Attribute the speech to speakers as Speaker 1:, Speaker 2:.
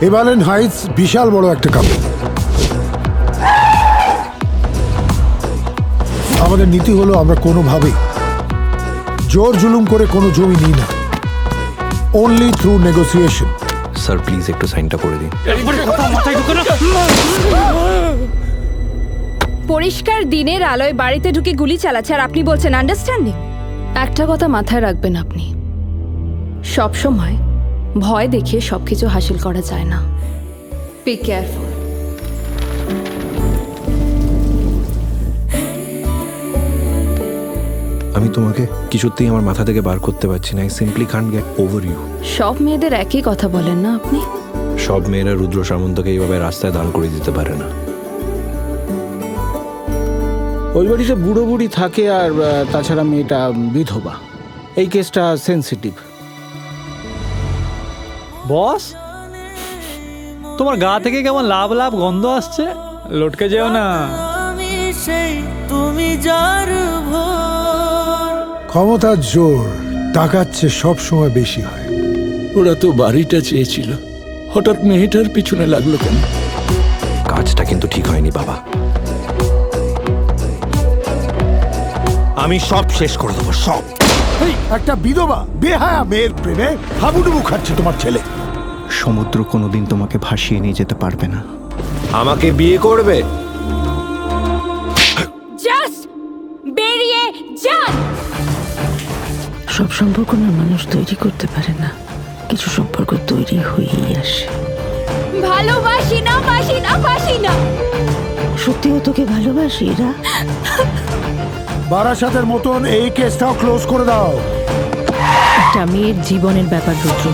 Speaker 1: এভারেন Heights বিশাল বড় একটা কাপড়। আমাদের নীতি হলো আমরা কোনোভাবেই জোর জুলুম করে কোনো জমি নিই না, only through negotiation.
Speaker 2: Sir please একটু সাইনটা করে দিন।
Speaker 3: পরিষ্কার দিনের আলোয় বাড়িতে ঢুকে গুলি চালাচ্ছে আর আপনি বলছেন আন্ডারস্ট্যান্ডিং। একটা কথা মাথায় রাখবেন, আপনি সব সময় ভয় দেখিয়ে সবকিছু হাসিল করা যায় না। Be careful.
Speaker 2: আমি তোমাকে কিছুতেই আমার মাথা থেকে বার করতে পারছি না। I simply can't get over you.
Speaker 3: সব মেয়েদের একই কথা বলেন না আপনি?
Speaker 2: সব মেয়েরা রুদ্র সামন্তকে এইভাবে রাস্তায় দাঁড় করে দিতে পারে না।
Speaker 4: ওই বাড়িতে বুড়ো বুড়ি থাকে, আর তাছাড়া মেয়েটা বিধবা। এই কেসটা সেন্সিটিভ।
Speaker 5: বস, তোমার গা থেকে কেমন লাভ লাভ গন্ধ আসছে, লটকে যেও না।
Speaker 1: ক্ষমতার জোর টাকার চেয়ে সব সময় বেশি হয়।
Speaker 6: ওরা তো বাড়িটা চেয়েছিল, হঠাৎ মেয়েটার পিছনে লাগলো কেন?
Speaker 2: কাজটা কিন্তু ঠিক হয়নি বাবা। আমি সব শেষ করে দেবো, সব।
Speaker 1: একটা বিধবা বেহায়া মেয়ের প্রেমে হাবুডুবু খাচ্ছে তোমার ছেলে।
Speaker 7: সমুদ্র কোনোদিন তোমাকে ভাসিয়ে নিয়ে যেতে পারবে না।
Speaker 2: আমাকে বিয়ে করবে?
Speaker 3: জাস্ট বেরিয়ে যান।
Speaker 8: সব সম্পর্ক না মানুষ তৈরি করতে পারে না, কিছু সম্পর্ক তৈরি হয়েই আসে।
Speaker 3: ভালোবাসি না, বাসি না, বাসি না।
Speaker 8: সত্যিও তোকে ভালোবাসি এরা।
Speaker 1: বারাসাতের মতন এই কেসটাও ক্লোজ করে দাও।
Speaker 8: একটা মেয়ের জীবনের ব্যাপার রুদ্র।